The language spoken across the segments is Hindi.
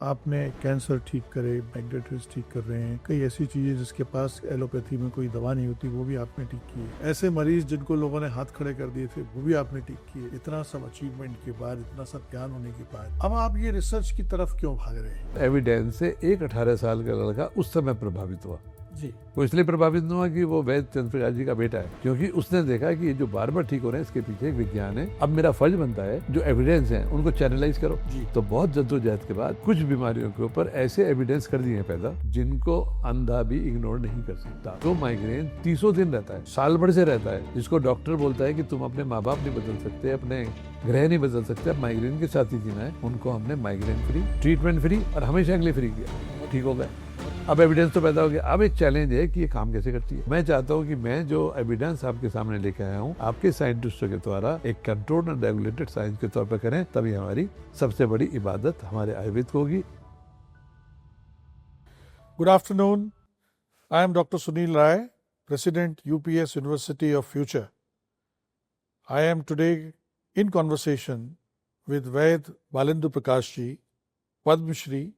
आपने कैंसर ठीक करे, मैग्नेटिस ठीक कर रहे हैं, कई ऐसी चीज़ें जिसके पास एलोपैथी में कोई दवा नहीं होती वो भी आपने ठीक की है। ऐसे मरीज जिनको लोगों ने हाथ खड़े कर दिए थे वो भी आपने ठीक किए। इतना सब अचीवमेंट के बाद, इतना सब ज्ञान होने के बाद अब आप ये रिसर्च की तरफ क्यों भाग रहे हैं? एविडेंस से एक 18 साल का लड़का उस समय प्रभावित हुआ। जी, वो इसलिए प्रभावित नहीं हुआ कि वो वैद्य चंद्र प्रकाश जी का बेटा है, क्योंकि उसने देखा कि ये जो बार बार ठीक हो रहे हैं इसके पीछे एक विज्ञान है। अब मेरा फर्ज बनता है जो एविडेंस है उनको चैनलाइज करो। तो बहुत जद्दोजहद के बाद कुछ बीमारियों के ऊपर ऐसे एविडेंस कर दिए पैदा जिनको अंधा भी इग्नोर नहीं कर सकता। तो माइग्रेन 30 दिन रहता है, साल भर से रहता है, जिसको डॉक्टर बोलता है कि तुम अपने माँ बाप नहीं बदल सकते, अपने ग्रह नहीं बदल सकते, अब माइग्रेन के साथ ही जीना है। उनको हमने माइग्रेन फ्री, ट्रीटमेंट फ्री और हमेशा के लिए फ्री किया, ठीक हो गए। अब एविडेंस तो पैदा हो गया। अब एक चैलेंज है कि ये काम कैसे करती है। मैं चाहता हूँ कि मैं जो एविडेंस आपके सामने लेके आया हूँ आपके साइंटिस्टों के द्वारा एक कंट्रोल्ड एंड रेगुलेटेड साइंस के तौर पर करें, तभी हमारी सबसे बड़ी इबादत हमारे आयुर्वेद को होगी। Good afternoon, I am doctor Sunil Rai, president UPS university of future. I am today in conversation with Vaidya Balendra Prakash ji, Padmashri,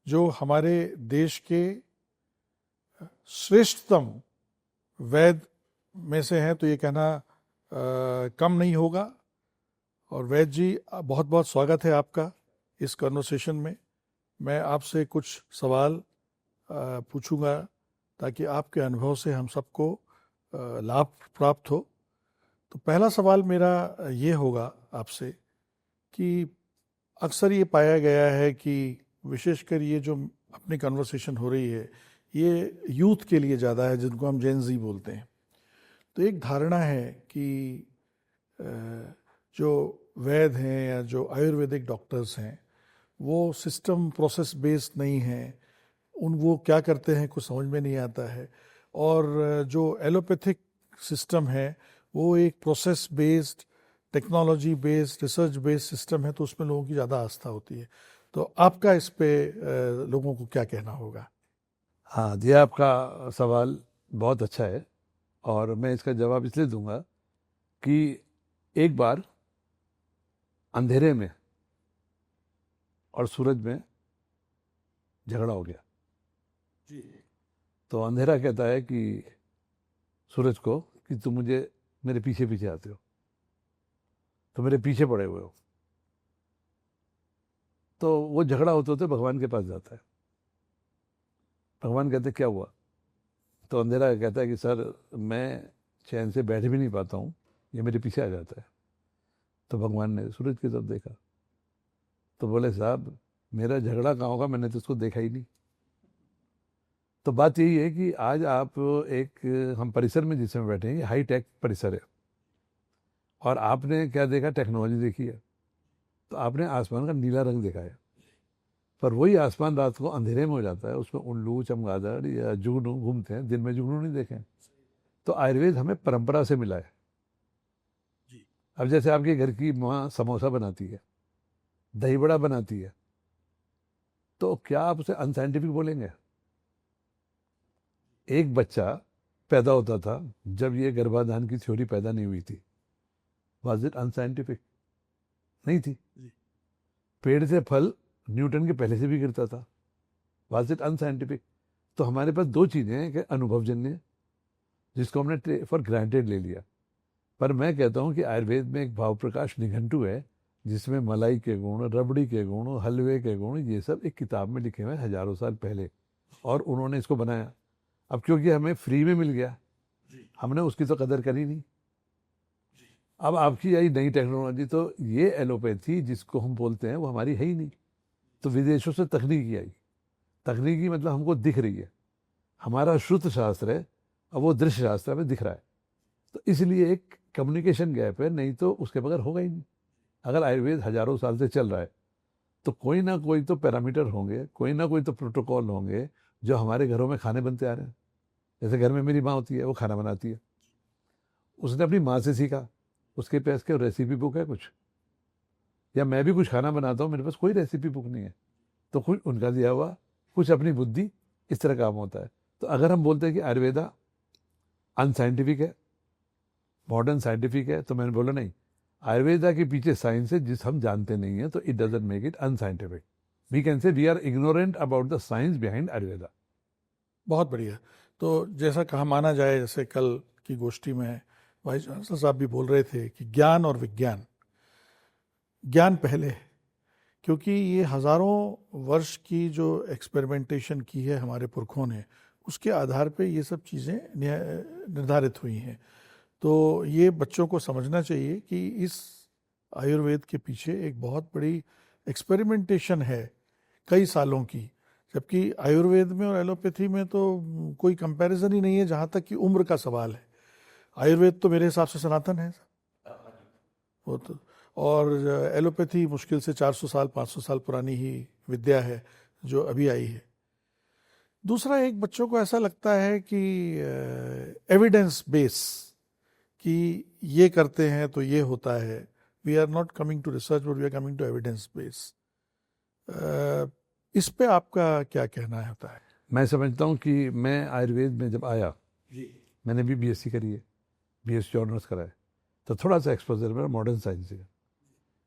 जो हमारे देश के श्रेष्ठतम वैद्य में से हैं, तो ये कहना कम नहीं होगा। और वैद्य जी, बहुत बहुत स्वागत है आपका इस कन्वर्सेशन में। मैं आपसे कुछ सवाल पूछूंगा ताकि आपके अनुभव से हम सबको लाभ प्राप्त हो। तो पहला सवाल मेरा ये होगा आपसे कि अक्सर ये पाया गया है कि विशेषकर ये जो अपनी कन्वर्सेशन हो रही है ये यूथ के लिए ज़्यादा है, जिनको हम जेन ज़ी बोलते हैं। तो एक धारणा है कि जो वैद्य हैं या जो आयुर्वेदिक डॉक्टर्स हैं वो सिस्टम प्रोसेस बेस्ड नहीं हैं, वो क्या करते हैं कुछ समझ में नहीं आता है। और जो एलोपैथिक सिस्टम है वो एक process based, technology based, research based system है, तो उसमें लोगों की ज़्यादा आस्था होती है। तो आपका इस पे लोगों को क्या कहना होगा? हाँ जी, आपका सवाल बहुत अच्छा है और मैं इसका जवाब इसलिए दूंगा कि एक बार अंधेरे में और सूरज में झगड़ा हो गया। जी। तो अंधेरा कहता है कि सूरज को कि तुम मुझे मेरे पीछे पीछे आते हो, तो मेरे पीछे पड़े हुए हो। तो वो झगड़ा होते होते भगवान के पास जाता है। भगवान कहते क्या हुआ? तो अंधेरा कहता है कि सर मैं चैन से बैठ भी नहीं पाता हूँ, ये मेरे पीछे आ जाता है। तो भगवान ने सूरज की तरफ देखा तो बोले साहब मेरा झगड़ा कहाँ होगा, मैंने तो उसको देखा ही नहीं। तो बात यही है कि आज आप हम परिसर में जिसमें बैठे हैं ये हाई टेक परिसर है और आपने क्या देखा, टेक्नोलॉजी देखी है। तो आपने आसमान का नीला रंग देखा है, पर वही आसमान रात को अंधेरे में हो जाता है, उसमें उल्लू, चमगादड़ या जुगनू घूमते हैं, दिन में जुगनू नहीं देखे। तो आयुर्वेद हमें परंपरा से मिला है। अब जैसे आपके घर की माँ समोसा बनाती है, दही बड़ा बनाती है, तो क्या आप उसे अनसाइंटिफिक बोलेंगे? एक बच्चा पैदा होता था जब ये गर्भाधान की थ्योरी पैदा नहीं हुई थी, वाज इट अनसाइंटिफिक? नहीं थी। पेड़ से फल न्यूटन के पहले से भी गिरता था, वाज इट अनसाइंटिफिक? तो हमारे पास दो चीजें हैं कि अनुभवजन्य, जिसको हमने फॉर ग्रांटेड ले लिया। पर मैं कहता हूं कि आयुर्वेद में एक भाव प्रकाश निघंटु है जिसमें मलाई के गुण, रबड़ी के गुण, हलवे के गुण, ये सब एक किताब में लिखे हुए हैं हजारों साल पहले, और उन्होंने इसको बनाया। अब क्योंकि हमें फ्री में मिल गया, हमने उसकी तो कदर करी नहीं। अब आपकी आई नई टेक्नोलॉजी, तो ये एलोपैथी जिसको हम बोलते हैं वो हमारी है ही नहीं। तो विदेशों से तकनीकी आई, तकनीकी मतलब हमको दिख रही है, हमारा श्रुत शास्त्र है, अब वो दृश्य शास्त्र हमें दिख रहा है। तो इसलिए एक कम्युनिकेशन गैप है, नहीं तो उसके बगैर होगा ही नहीं। अगर आयुर्वेद हजारों साल से चल रहा है तो कोई ना कोई तो पैरामीटर होंगे, कोई ना कोई तो प्रोटोकॉल होंगे जो हमारे घरों में खाने बनते आ रहे हैं। जैसे घर में मेरी माँ होती है, वो खाना बनाती है, उसने अपनी माँ से सीखा, उसके पास क्या रेसिपी बुक है कुछ? या मैं भी कुछ खाना बनाता हूँ, मेरे पास कोई रेसिपी बुक नहीं है, तो कुछ उनका दिया हुआ, कुछ अपनी बुद्धि, इस तरह काम होता है। तो अगर हम बोलते हैं कि आयुर्वेदा अनसाइंटिफिक है, मॉडर्न साइंटिफिक है, तो मैंने बोला नहीं, आयुर्वेदा के पीछे साइंस है जिस हम जानते नहीं है, तो it doesn't make it unscientific. We can say we are ignorant about the science behind Ayurveda. बहुत बढ़िया। तो जैसा कहा माना जाए, जैसे कल की गोष्ठी में वाइस चांसलर साहब भी बोल रहे थे कि ज्ञान और विज्ञान, ज्ञान पहले है, क्योंकि ये हजारों वर्ष की जो एक्सपेरिमेंटेशन की है हमारे पुरखों ने, उसके आधार पे ये सब चीज़ें निर्धारित हुई हैं। तो ये बच्चों को समझना चाहिए कि इस आयुर्वेद के पीछे एक बहुत बड़ी एक्सपेरिमेंटेशन है कई सालों की, जबकि आयुर्वेद में और एलोपैथी में तो कोई कंपैरिजन ही नहीं है जहाँ तक कि उम्र का सवाल है। आयुर्वेद तो मेरे हिसाब से सनातन है वो तो, और एलोपैथी मुश्किल से 400 साल 500 साल पुरानी ही विद्या है जो अभी आई है। दूसरा, एक बच्चों को ऐसा लगता है कि एविडेंस बेस, कि ये करते हैं तो ये होता है। We are not coming to research but we are coming to evidence base. इस पे आपका क्या कहना होता है? मैं समझता हूँ कि मैं आयुर्वेद में जब आया, मैंने भी बीएससी करी है, बीएससी ऑनर्स करा है, तो थोड़ा सा एक्सपोजर मेरा मॉडर्न साइंस से।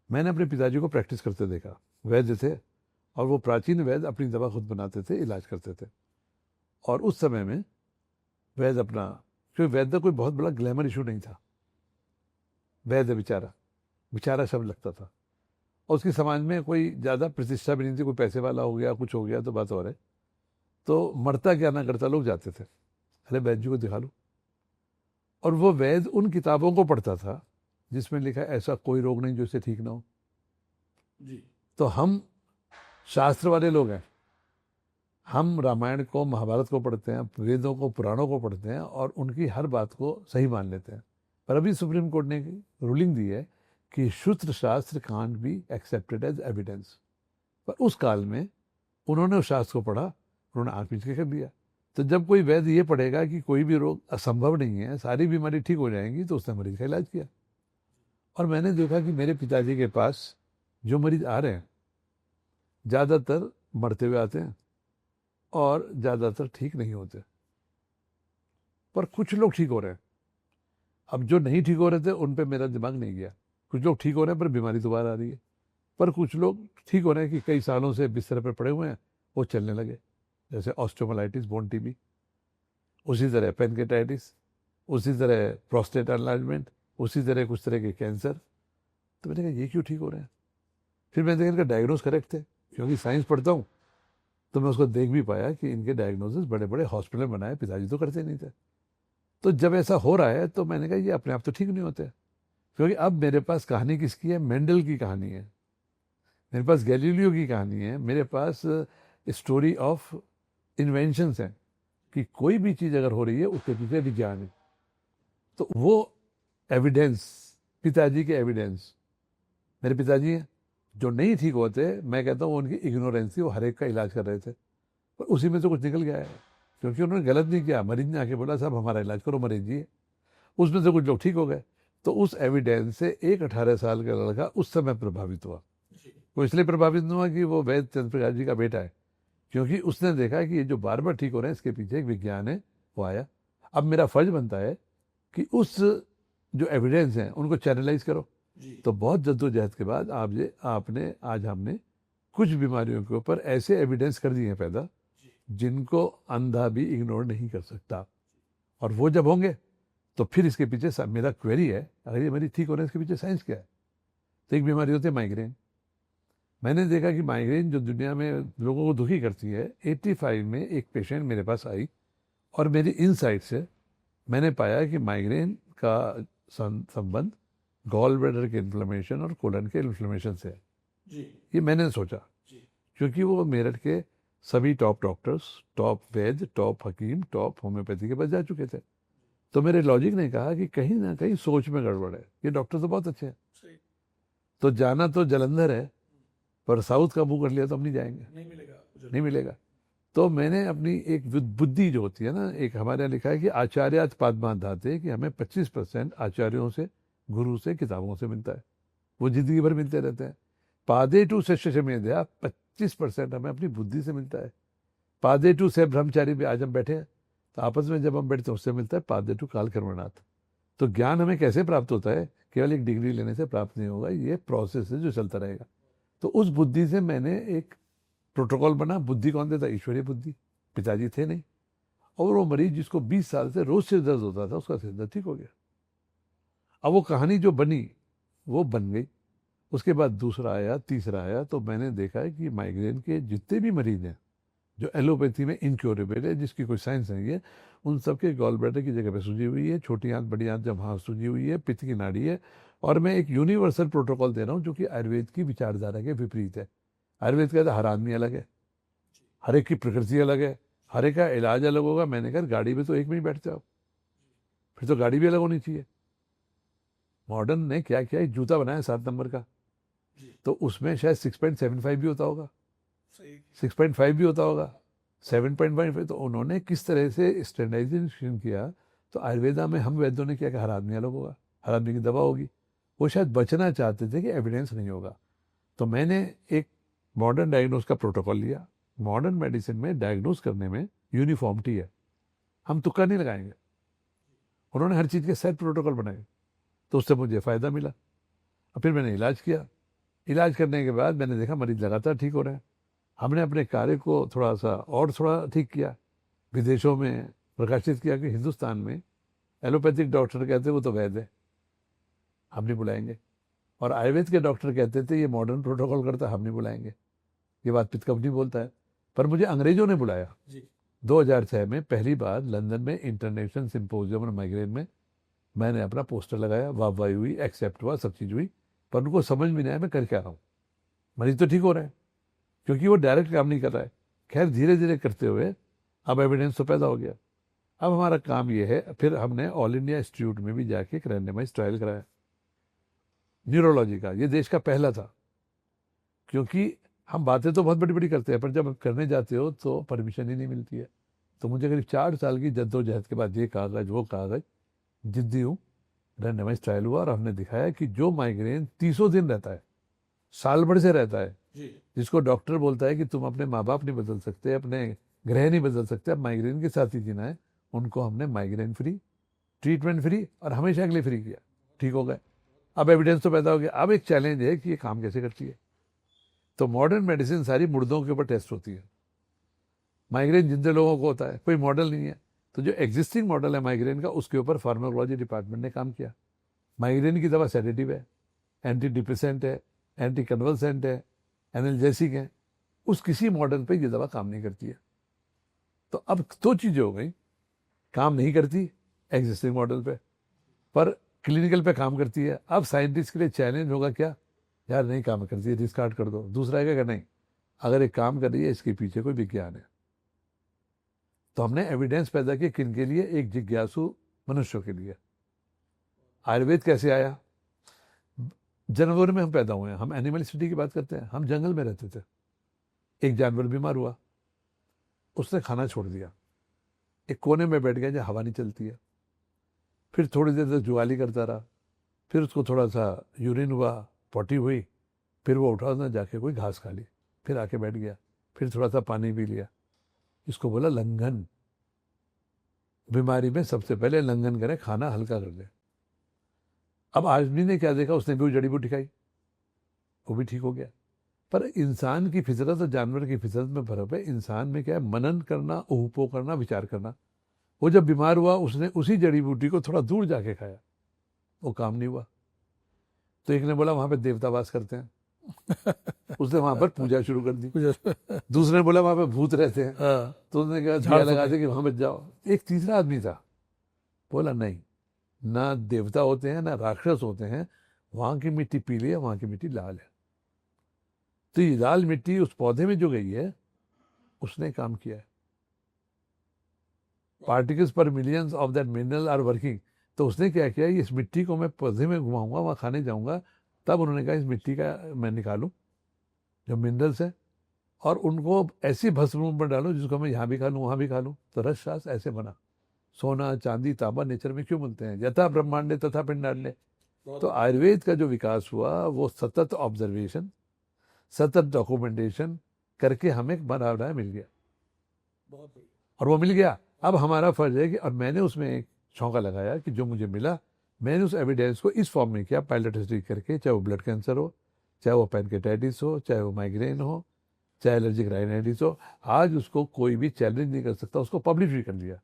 मैंने अपने पिताजी को प्रैक्टिस करते देखा, वैद्य थे, और वो प्राचीन वैद्य अपनी दवा खुद बनाते थे, इलाज करते थे। और उस समय में वैद्य अपना, क्योंकि वैद्य कोई बहुत बड़ा ग्लैमर इशू नहीं था, वैद्य बेचारा शब्द लगता था, और उसकी समाज में कोई ज़्यादा प्रतिष्ठा भी नहीं थी। कोई पैसे वाला हो गया, कुछ हो गया तो बात और है, तो मरता क्या ना करता लोग जाते थे, अरे वैद्य जी को दिखा लो। और वो वैद्य उन किताबों को पढ़ता था जिसमें लिखा है ऐसा कोई रोग नहीं जो इससे ठीक ना हो जी। तो हम शास्त्र वाले लोग हैं, हम रामायण को महाभारत को पढ़ते हैं, वेदों को पुराणों को पढ़ते हैं, और उनकी हर बात को सही मान लेते हैं। पर अभी सुप्रीम कोर्ट ने रूलिंग दी है कि सूत्र शास्त्र can't be accepted as evidence. पर उस काल में उन्होंने उस शास्त्र को पढ़ा, उन्होंने आंख मीच के कर दिया। तो जब कोई वैद्य ये पढ़ेगा कि कोई भी रोग असंभव नहीं है, सारी बीमारी ठीक हो जाएंगी, तो उसने मरीज का इलाज किया। और मैंने देखा कि मेरे पिताजी के पास जो मरीज आ रहे हैं ज़्यादातर मरते हुए आते हैं और ज़्यादातर ठीक नहीं होते, पर कुछ लोग ठीक हो रहे हैं। अब जो नहीं ठीक हो रहे थे उन पे मेरा दिमाग नहीं गया, कुछ लोग ठीक हो रहे हैं पर बीमारी दोबारा आ रही है, पर कुछ लोग ठीक हो रहे हैं कि कई सालों से बिस्तर पर पड़े हुए हैं, वो चलने लगे, जैसे ऑस्टियोमाइलाइटिस, बोन टीबी, उसी तरह पेनकेटाइटिस, उसी तरह प्रोस्टेट एनलार्जमेंट, उसी तरह कुछ तरह के कैंसर। तो मैंने कहा ये क्यों ठीक हो रहे हैं? फिर मैंने देखा इनका डायग्नोज करेक्ट थे, क्योंकि साइंस पढ़ता हूँ, तो मैं उसको देख भी पाया कि इनके डायग्नोसिस बड़े बड़े हॉस्पिटल बनाए, पिताजी तो करते नहीं थे। तो जब ऐसा हो रहा है तो मैंने कहा ये अपने आप तो ठीक नहीं होते, क्योंकि अब मेरे पास कहानी किसकी है? मेंडल की कहानी है, मेरे पास गैलीलियो की कहानी है, मेरे पास स्टोरी ऑफ इन्वेंशंस हैं, कि कोई भी चीज़ अगर हो रही है उसके पीछे विज्ञान है। तो वो एविडेंस, पिताजी के एविडेंस, मेरे पिताजी हैं जो नहीं ठीक होते, मैं कहता हूँ उनकी इग्नोरेंस थी, वो हर एक का इलाज कर रहे थे, पर उसी में से कुछ निकल गया है, क्योंकि उन्होंने गलत नहीं किया। मरीज ने आके बोला साहब हमारा इलाज करो, मरीज जी, उसमें से कुछ लोग ठीक हो गए। तो उस एविडेंस से एक 18 साल का लड़का उस समय प्रभावित हुआ। वो इसलिए प्रभावित नहीं हुआ कि वो वैद्य चंद्र प्रकाश जी का बेटा है, क्योंकि उसने देखा कि ये जो बार बार ठीक हो रहे हैं इसके पीछे एक विज्ञान है, वो आया। अब मेरा फर्ज बनता है कि उस जो एविडेंस हैं उनको चैनलाइज करो। तो बहुत जद्दोजहद के बाद आज हमने कुछ बीमारियों के ऊपर ऐसे एविडेंस कर दिए हैं पैदा, जिनको अंधा भी इग्नोर नहीं कर सकता। और वो जब होंगे तो फिर इसके पीछे मेरा क्वेरी है, अगर ये मेरी ठीक हो रहा है इसके पीछे साइंस क्या है? तो एक बीमारी होती है माइग्रेन। मैंने देखा कि माइग्रेन जो दुनिया में लोगों को दुखी करती है, 85 में एक पेशेंट मेरे पास आई, और मेरी इनसाइट से मैंने पाया कि माइग्रेन का संबंध गॉल ब्लैडर के इन्फ्लेमेशन और कोलन के इन्फ्लेमेशन से है जी। ये मैंने सोचा जी। क्योंकि वो मेरठ के सभी टॉप डॉक्टर्स, टॉप वैद्य, टॉप हकीम, टॉप होम्योपैथी के पास जा चुके थे। तो मेरे लॉजिक ने कहा कि कहीं ना कहीं सोच में गड़बड़ है, ये डॉक्टर तो बहुत अच्छे हैं, तो जाना तो जलंधर है, पर साउथ का मुंह कर लिया तो हम नहीं जाएंगे, नहीं मिलेगा। तो मैंने अपनी एक बुद्धि जो होती है ना, एक हमारे यहाँ लिखा है कि आचार्यात पादमाधाते, कि हमें 25% आचार्यों से, गुरु से, किताबों से मिलता है, वो जिंदगी भर मिलते रहते हैं। पादे टू शिष्य में दिया 25% हमें अपनी बुद्धि से मिलता है। पादे टू से ब्रह्मचारी पे आज हम बैठे हैं, तो आपस में जब हम बैठते हैं उससे मिलता है पादे टू काल कर्मनाथ। तो ज्ञान हमें कैसे प्राप्त होता है? केवल एक डिग्री लेने से प्राप्त नहीं होगा, ये प्रोसेस है जो चलता रहेगा। तो उस बुद्धि से मैंने एक प्रोटोकॉल बना, बुद्धि कौन देता? ईश्वरीय बुद्धि, पिताजी थे नहीं। और वो मरीज जिसको 20 साल से रोज सिर दर्द होता था, उसका सिर दर्द ठीक हो गया। अब वो कहानी जो बनी वो बन गई। उसके बाद दूसरा आया, तीसरा आया, तो मैंने देखा है कि माइग्रेन के जितने भी मरीज हैं जो एलोपैथी में इनक्योरेबल है, जिसकी कोई साइंस नहीं है, उन सबके गॉल ब्लैडर की जगह पे सूजी हुई है, छोटी आंत बड़ी आंत जब वहाँ सूजी हुई है, पित्त की नाड़ी है। और मैं एक यूनिवर्सल प्रोटोकॉल दे रहा हूँ जो कि आयुर्वेद की विचारधारा के विपरीत है। आयुर्वेद कहता है हर आदमी अलग है, हर एक की प्रकृति अलग है, हर एक का इलाज अलग होगा। मैंने कहा गाड़ी में तो एक में ही बैठते हो, फिर तो गाड़ी भी अलग होनी चाहिए। मॉडर्न ने क्या किया, एक जूता बनाया 7 नंबर का, तो उसमें शायद 6.75 भी होता होगा, 6.5 भी होता होगा, 7.5। तो उन्होंने किस तरह से स्टैंडर्डाइजेशन किया। तो आयुर्वेदा में हम वैद्यों ने क्या कहा, हर आदमी अलग होगा, हर आदमी की दवा होगी। वो शायद बचना चाहते थे कि एविडेंस नहीं होगा। तो मैंने एक मॉडर्न डायग्नोस का प्रोटोकॉल लिया। मॉडर्न मेडिसिन में डायग्नोस करने में यूनिफॉर्मिटी है, हम तुक्का नहीं लगाएंगे। उन्होंने हर चीज़ के सेट प्रोटोकॉल बनाए, तो उससे मुझे फ़ायदा मिला। और फिर मैंने इलाज किया। इलाज करने के बाद मैंने देखा मरीज लगातार ठीक हो रहे हैं। हमने अपने कार्य को थोड़ा सा और थोड़ा ठीक किया, विदेशों में प्रकाशित किया कि हिंदुस्तान में एलोपैथिक डॉक्टर कहते वो तो वैद्य है, हम नहीं बुलाएंगे। और आयुर्वेद के डॉक्टर कहते थे ये मॉडर्न प्रोटोकॉल करता है, हम नहीं बुलाएंगे। ये बात पित्त कफ नहीं बोलता है। पर मुझे अंग्रेजों ने बुलाया 2006 में पहली बार लंदन में इंटरनेशनल सिंपोजियम ऑन माइग्रेन में। मैंने अपना पोस्टर लगाया, वाहवाही हुई, एक्सेप्ट हुआ, सब चीज़ हुई। पर उनको समझ में नहीं आया मैं कर क्या रहा हूँ। मरीज तो ठीक हो रहे हैं क्योंकि वो डायरेक्ट काम नहीं कर रहा है। खैर धीरे धीरे करते हुए अब एविडेंस तो पैदा हो गया। अब हमारा काम ये है, फिर हमने ऑल इंडिया इंस्टीट्यूट में भी जाके एक रैंडमाइज ट्रायल कराया न्यूरोलॉजी का। ये देश का पहला था, क्योंकि हम बातें तो बहुत बड़ी बड़ी करते हैं पर जब करने जाते हो तो परमिशन ही नहीं मिलती है। तो मुझे करीब 4 साल की जद्दोजहद के बाद ये कागज वो कागज, जिद्दी हूँ, रैंडमाइज ट्रायल हुआ और हमने दिखाया कि जो माइग्रेन 30 दिन रहता है, साल भर से रहता है, जिसको डॉक्टर बोलता है कि तुम अपने माँ बाप नहीं बदल सकते, अपने ग्रह नहीं बदल सकते, अब माइग्रेन के साथ ही जीना है, उनको हमने माइग्रेन फ्री, ट्रीटमेंट फ्री और हमेशा के लिए फ्री किया, ठीक हो गए। अब एविडेंस तो पैदा हो गया। अब एक चैलेंज है कि ये काम कैसे करती है। तो मॉडर्न मेडिसिन सारी मुर्दों के ऊपर टेस्ट होती है। माइग्रेन जिंदे लोगों को होता है, कोई मॉडल नहीं है। तो जो एग्जिस्टिंग मॉडल है माइग्रेन का, उसके ऊपर फार्माकोलॉजी डिपार्टमेंट ने काम किया। माइग्रेन की दवा सेडेटिव है, एंटी डिप्रेसेंट है, एंटी कन्वल्सेंट है, एनाल्जेसिक है। उस किसी मॉडल पे ये दवा काम नहीं करती है। तो अब 2 चीज़ें हो गई, काम नहीं करती एग्जिस्टिंग मॉडल पे, पर क्लिनिकल पे काम करती है। अब साइंटिस्ट के लिए चैलेंज होगा क्या, यार नहीं काम करती है, डिस्कार्ड कर दो। दूसरा है कि नहीं, अगर एक काम कर रही है इसके पीछे कोई विज्ञान है। तो हमने एविडेंस पैदा किया किन के लिए, एक जिज्ञासु मनुष्यों के लिए। आयुर्वेद कैसे आया, जानवर में हम पैदा हुए हैं, हम एनिमलिसिटी की बात करते हैं। हम जंगल में रहते थे, एक जानवर बीमार हुआ, उसने खाना छोड़ दिया, एक कोने में बैठ गया जहाँ हवा नहीं चलती है। फिर थोड़ी देर तक जुगाली करता रहा, फिर उसको थोड़ा सा यूरिन हुआ, पॉटी हुई, फिर वो उठा, उसने जाके कोई घास खा ली, फिर आके बैठ गया, फिर थोड़ा सा पानी पी लिया। इसको बोला लंघन। बीमारी में सबसे पहले लंघन करें, खाना हल्का कर दे। अब आदमी ने क्या देखा, उसने भी जड़ी बूटी खाई, वो भी ठीक हो गया। पर इंसान की फितरत और जानवर की फितरत में फर्क है। इंसान में क्या है, मनन करना, ऊहपो करना, विचार करना। वो जब बीमार हुआ उसने उसी जड़ी बूटी को थोड़ा दूर जाके खाया, वो काम नहीं हुआ। तो एक ने बोला वहां पे देवता वास करते हैं, उसने वहां पर पूजा शुरू कर दी। दूसरे ने बोला वहां पे भूत रहते हैं, तो उसने कहा दिया लगा दे कि वहां मत जाओ। एक तीसरा आदमी था, बोला नहीं, ना देवता होते हैं ना राक्षस होते हैं, वहां की मिट्टी पीली है, वहां की मिट्टी लाल है। तो ये लाल मिट्टी उस पौधे में जो गई है उसने काम किया है। पार्टिकल्स पर millions of that mineral are working. तो उसने क्या किया, इस मिट्टी को मैं पौधे में घुमाऊंगा, वहाँ खाने जाऊंगा, तब उन्होंने कहा इस मिट्टी का मैं निकालूं जो मिनरल्स है, और उनको ऐसी भस्म पर डालूं जिसको मैं यहाँ भी खा लूँ वहाँ भी खा लूँ। तो रस शास ऐसे बना। सोना चांदी तांबा नेचर में क्यों मिलते हैं, यथा ब्रह्मांडे तथा पिंडांडे। तो आयुर्वेद का जो विकास हुआ वो सतत ऑब्जर्वेशन, सतत डॉक्यूमेंटेशन करके हमें बना मिल गया, और वो मिल गया। अब हमारा फर्ज है कि, और मैंने उसमें एक छौंका लगाया कि जो मुझे मिला, मैंने उस एविडेंस को इस फॉर्म में किया, पायलट हिस्ट्री करके, चाहे वो ब्लड कैंसर हो, चाहे वो पैनकेटाइटिस हो, चाहे वो माइग्रेन हो, चाहे एलर्जिक राइनाइटिस हो, आज उसको कोई भी चैलेंज नहीं कर सकता, उसको पब्लिश भी कर दिया।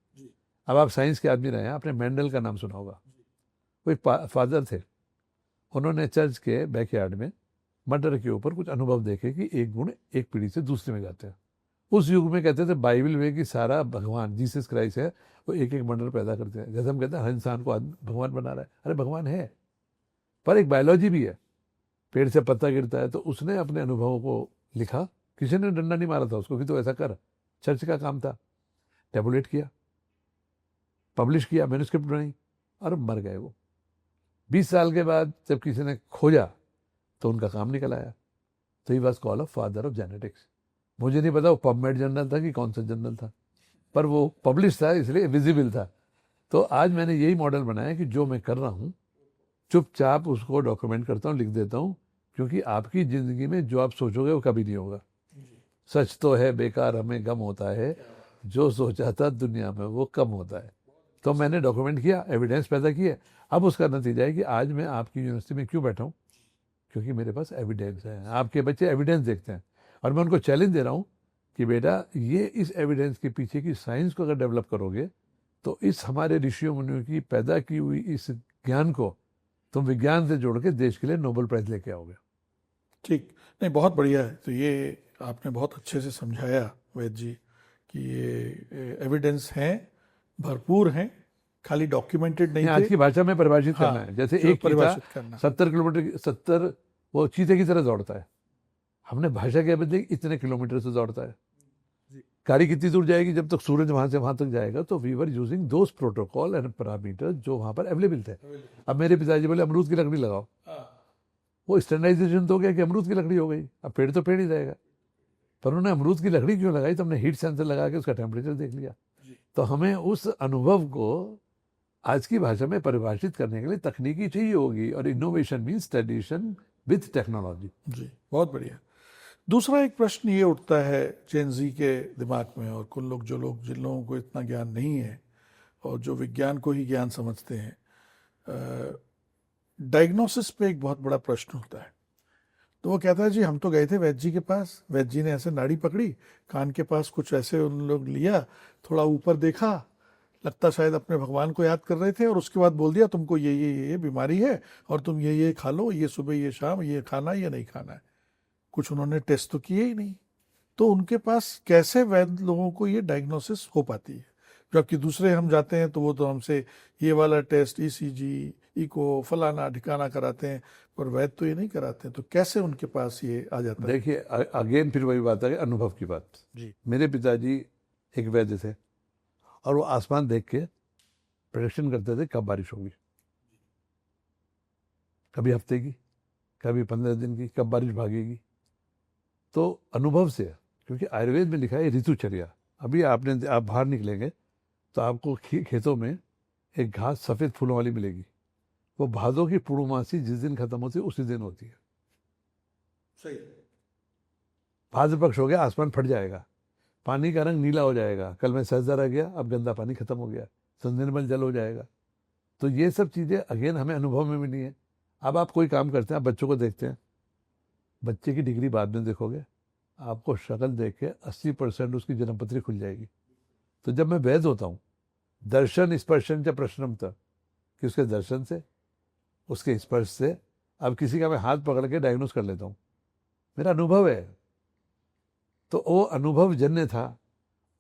अब आप साइंस के आदमी रहे हैं, आपने मेंडल का नाम सुना होगा। कोई फादर थे, उन्होंने चर्च के बैकयार्ड में मटर के ऊपर कुछ अनुभव देखे कि एक गुण एक पीढ़ी से दूसरे में जाते हैं। उस युग में कहते थे बाइबल में कि सारा भगवान जीसस क्राइस्ट है, वो एक एक मटर पैदा करते हैं। जैसे हम कहते हैं हर इंसान को भगवान बना रहा है, अरे भगवान है, पर एक बायोलॉजी भी है। पेड़ से पत्ता गिरता है, तो उसने अपने अनुभवों को लिखा, किसी ने डंडा नहीं मारा था उसको कि तो ऐसा कर, चर्च का काम था। टेबुलेट किया, पब्लिश किया, मैन्युस्क्रिप्ट बनाई, और मर गए वो। 20 साल के बाद जब किसी ने खोजा तो उनका काम निकल आया। तो he was called father of genetics. मुझे नहीं पता वो पबमेड जर्नल था कि कौन सा जर्नल था, पर वो पब्लिश था, इसलिए विजिबल था। तो आज मैंने यही मॉडल बनाया कि जो मैं कर रहा हूँ चुपचाप उसको डॉक्यूमेंट करता हूँ, लिख देता हूँ, क्योंकि आपकी ज़िंदगी में जो आप सोचोगे वो कभी नहीं होगा। सच तो है बेकार हमें गम होता है, जो सोचा था दुनिया में वो कम होता है। तो मैंने डॉक्यूमेंट किया, एविडेंस पैदा किए। अब उसका नतीजा है कि आज मैं आपकी यूनिवर्सिटी में क्यों बैठा हूँ, क्योंकि मेरे पास एविडेंस है। आपके बच्चे एविडेंस देखते हैं, और मैं उनको चैलेंज दे रहा हूँ कि बेटा ये इस एविडेंस के पीछे की साइंस को अगर डेवलप करोगे तो इस हमारे ऋषियों मुनियों की पैदा की हुई इस ज्ञान को तुम विज्ञान से जोड़ के देश के लिए नोबेल प्राइज लेके आओगे। ठीक, नहीं बहुत बढ़िया है। तो ये आपने बहुत अच्छे से समझाया वैद्य जी कि ये एविडेंस हैं, भरपूर हैं, खाली डॉक्यूमेंटेड नहीं आज थे। की भाषा में परिभाषित हाँ, करना है। जैसे जो एक चीता परिभाषित करना। 70 किलोमीटर 70 वो चीते की तरह दौड़ता है, हमने भाषा के बदले इतने किलोमीटर से दौड़ता है। गाड़ी कितनी दूर जाएगी, जब तक सूरज वहां से वहां तक जाएगा। तो we were using those protocol and parameter जो वहां पर अवेलेबल थे। अब मेरे पिताजी बोले अमरूद की लकड़ी लगाओ, वो स्टैंडर्डाइजेशन तो हो गया कि अमरूद की लकड़ी हो गई, अब पेड़ तो पेड़ ही रहेगा। पर उन्होंने अमरूद की लकड़ी क्यों लगाई, तो हमने हीट सेंसर लगा के उसका टेम्परेचर देख लिया। तो हमें उस अनुभव को आज की भाषा में परिभाषित करने के लिए तकनीकी चाहिए होगी, और innovation means tradition with technology. जी, बहुत बढ़िया। दूसरा एक प्रश्न ये उठता है जेन जी के दिमाग में, और कुछ लोग जिन लोगों को इतना ज्ञान नहीं है और जो विज्ञान को ही ज्ञान समझते हैं, डायग्नोसिस पे एक बहुत बड़ा प्रश्न होता है। तो वो कहता है जी हम तो गए थे वैद्य जी के पास, वैद्य जी ने ऐसे नाड़ी पकड़ी, कान के पास कुछ ऐसे उन लोग लिया, थोड़ा ऊपर देखा, लगता शायद अपने भगवान को याद कर रहे थे, और उसके बाद बोल दिया तुमको ये बीमारी है और तुम ये खा लो, ये सुबह ये शाम ये खाना है ये नहीं खाना है। कुछ उन्होंने टेस्ट तो किए ही नहीं। तो उनके पास कैसे वैद्य लोगों को ये डायग्नोसिस हो पाती है? जबकि दूसरे हम जाते हैं तो वो तो हमसे ये वाला टेस्ट, ईसीजी, इको, फलाना ठिकाना कराते हैं, पर वैद्य तो ये नहीं कराते हैं। तो कैसे उनके पास ये आ जाता है? देखिए अगेन फिर वही बात है, अनुभव की बात। जी, मेरे पिताजी एक वैद्य थे, और वो आसमान देख के प्रेडिक्शन करते थे कब बारिश होगी, कभी हफ्ते की, कभी 15 दिन की, कब बारिश भागेगी। तो अनुभव से, क्योंकि आयुर्वेद में लिखा है ऋतुचर्या। अभी आप बाहर निकलेंगे तो आपको खेतों में एक घास सफ़ेद फूलों वाली मिलेगी, वो भादों की पूर्णमासी जिस दिन खत्म होती है उसी दिन होती है। सही। भाद्र पक्ष हो गया, आसमान फट जाएगा, पानी का रंग नीला हो जाएगा। कल मैं सहजा रह गया, अब गंदा पानी खत्म हो गया, तो निर्मल जल हो जाएगा। तो ये सब चीज़ें अगेन हमें अनुभव में मिली है। अब आप कोई काम करते हैं, आप बच्चों को देखते हैं, बच्चे की डिग्री बाद में देखोगे, आपको शक्ल देख के 80% उसकी जन्मपत्री खुल जाएगी। तो जब मैं वैद्य होता हूँ, दर्शन स्पर्शन च प्रश्नम था, कि उसके दर्शन से, उसके स्पर्श से, अब किसी का मैं हाथ पकड़ के डायग्नोस कर लेता हूँ, मेरा अनुभव है। तो वो अनुभव जन्य था,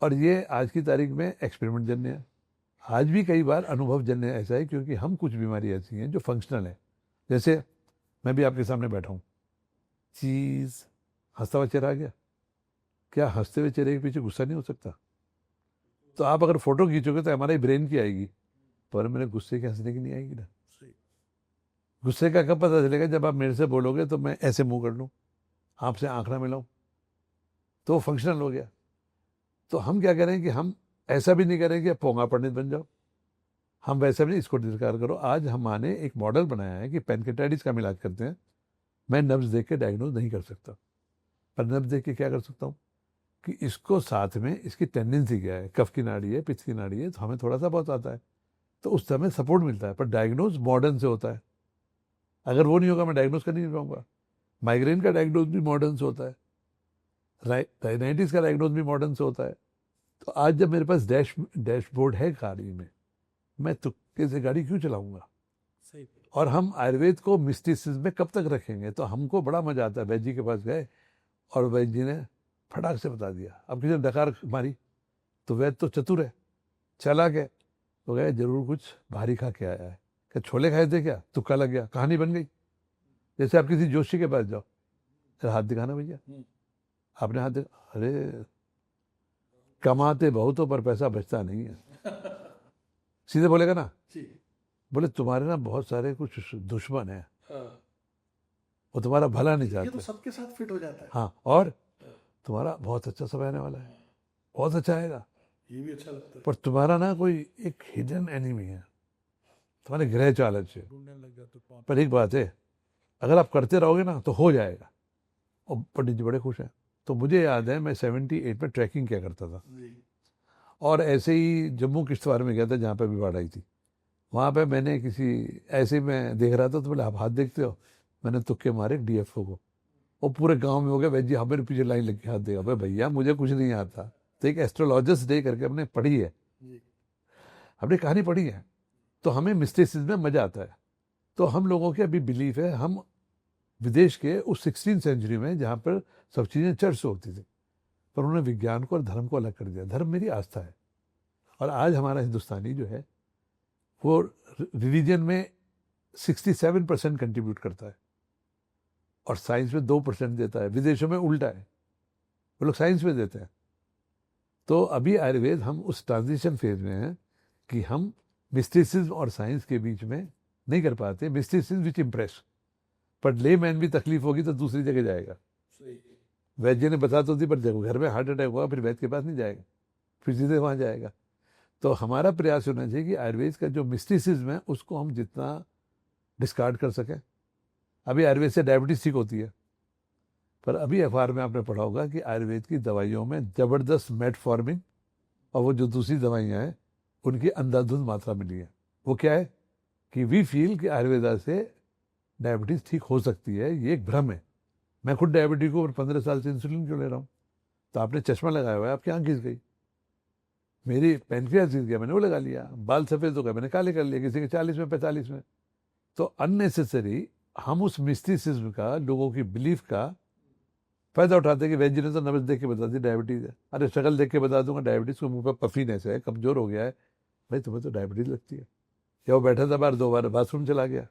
और ये आज की तारीख में एक्सपेरिमेंट जन्य है। आज भी कई बार अनुभव जन्य ऐसा है, क्योंकि हम कुछ बीमारी ऐसी हैं जो फंक्शनल है। जैसे मैं भी आपके सामने बैठा हूँ, चीज़ हंसता हुआ चेहरा आ गया, क्या हंसते हुए चेहरे के पीछे गुस्सा नहीं हो सकता? तो आप अगर फोटो खींचोगे तो हमारे ब्रेन की आएगी, पर मेरे गुस्से के हंसने की नहीं आएगी ना। गुस्से का कब पता चलेगा? जब आप मेरे से बोलोगे तो मैं ऐसे मुंह कर लूँ, आपसे आंख ना मिलाऊं, तो वो फंक्शनल हो गया। तो हम क्या करें कि हम ऐसा भी नहीं करें कि पोंगा पंडित बन जाओ, हम वैसा भी नहीं, इसको स्वीकार करो। आज हमने एक मॉडल बनाया है कि पेनकेटाइटिस का हम इलाज करते हैं। मैं नब्ज देख के डायग्नोज नहीं कर सकता, पर नब्ज देख के क्या कर सकता हूँ कि इसको साथ में इसकी टेंडेंसी क्या है, कफ की नाड़ी है, पित्त की नाड़ी है, तो हमें थोड़ा सा बहुत आता है, तो उस समय सपोर्ट मिलता है। पर डायग्नोज मॉडर्न से होता है, अगर वो नहीं होगा मैं डायग्नोज कर नहीं पाऊंगा। माइग्रेन का डायग्नोज भी मॉडर्न से होता है। राइनाइटिस का डायग्नोज भी मॉडर्न से होता है। तो आज जब मेरे पास डैशबोर्ड है गाड़ी में, मैं तुक्के से गाड़ी क्यों चलाऊंगा? सही। और हम आयुर्वेद को मिस्टिसिज्म में कब तक रखेंगे? तो हमको बड़ा मजा आता है। वैद्य जी के पास गए और वैद्य जी ने फटाक से बता दिया। अब किसी ने डकार मारी तो वैद्य तो चतुर है, चला गया तो गए जरूर कुछ भारी खा के आया है। क्या छोले खाए थे क्या? तुक्का लग गया, कहानी बन गई। जैसे आप किसी जोशी के पास जाओ, अरे हाथ दिखाना भैया, आपने हाथ दिखा, अरे कमाते बहुत हो पर पैसा बचता नहीं है। सीधे बोलेगा ना, बोले तुम्हारे ना बहुत सारे कुछ दुश्मन है, वो तुम्हारा भला नहीं ये चाहते। तो सबके साथ फिट हो जाता है। हाँ, और तुम्हारा बहुत अच्छा समय आने वाला है, बहुत अच्छा आएगा, ये भी अच्छा लगता है। पर तुम्हारा ना कोई एक हिडन एनिमी है, तुम्हारे ग्रह चालक से। ढूंढने लग गया तो कौन? पर एक बात है, अगर आप करते रहोगे ना तो हो जाएगा। और पंडित जी बड़े खुश हैं। तो मुझे याद है मैं 78 में ट्रैकिंग किया करता था, और ऐसे ही जम्मू किश्तवाड़ में गया था जहाँ पे भी बाढ़ आई थी। वहाँ पे मैंने किसी ऐसे ही मैं देख रहा था तो बोले आप हाथ देखते हो? मैंने तुक्के मारे डीएफओ को, वो पूरे गांव में हो गया, भैया हमारे पीछे लाइन लग के हाथ देगा। भाई भैया मुझे कुछ नहीं आता। तो एक एस्ट्रोलॉजिस्ट डे करके हमने पढ़ी है, हमने कहानी पढ़ी है, तो हमें मिस्टिसिज्म में मजा आता है। तो हम लोगों के अभी बिलीफ है, हम विदेश के उस 16th सेंचुरी में जहाँ पर सब चीज़ें चर्च से होती थी, पर उन्होंने विज्ञान को और धर्म को अलग कर दिया। धर्म मेरी आस्था है, और आज हमारा हिंदुस्तानी जो है वो रिलीजन में 67% कंट्रीब्यूट करता है और साइंस में 2% देता है। विदेशों में उल्टा है, वो लोग साइंस में देते हैं। तो अभी आयुर्वेद हम उस ट्रांजिशन फेज में हैं कि हम मिस्टिसिज्म और साइंस के बीच में नहीं कर पाते। मिस्टिसिज्म विच इम्प्रेस, पर ले मैन भी तकलीफ होगी तो दूसरी जगह जाएगा। वैद्य ने बता तो दी, पर जब घर में हार्ट अटैक हुआ फिर वैद्य के पास नहीं जाएगा, फिर सीधे वहाँ जाएगा। तो हमारा प्रयास होना चाहिए कि आयुर्वेद का जो मिस्टिसिज्म है उसको हम जितना डिस्कार्ड कर सकें। अभी आयुर्वेद से डायबिटीज ठीक होती है, पर अभी अखबार में आपने पढ़ा होगा कि आयुर्वेद की दवाइयों में ज़बरदस्त मेटफॉर्मिन और वो जो दूसरी दवाइयाँ हैं उनकी अंधाधुंध मात्रा मिली है। वो क्या है कि वी फील कि आयुर्वेदा से डायबिटीज़ ठीक हो सकती है, ये एक भ्रम है। मैं खुद डायबिटीज को 15 साल से इंसुलिन क्यों ले रहा हूँ? तो आपने चश्मा लगाया हुआ है, आपकी आँख घिस गई, मेरी पेनक्रियास घिस गया, मैंने वो लगा लिया। बाल सफ़ेद हो गए, मैंने काले कर लिए, किसी के 40 में 45 में। तो अननेसेसरी हम उस मिस्टिसिज्म का, लोगों की बिलीफ का फायदा उठाते हैं कि वैद्य ने तो नब्ज देख के बता दी डायबिटीज़ है। अरे शक्ल देख के बता दूंगा डायबिटीज़ को, मुंह पर पफीनेस है, कमज़ोर हो गया है, भाई तुम्हें तो डायबिटीज़ लगती है। या वो बैठा था बाहर, 2 बार बाथरूम चला गया।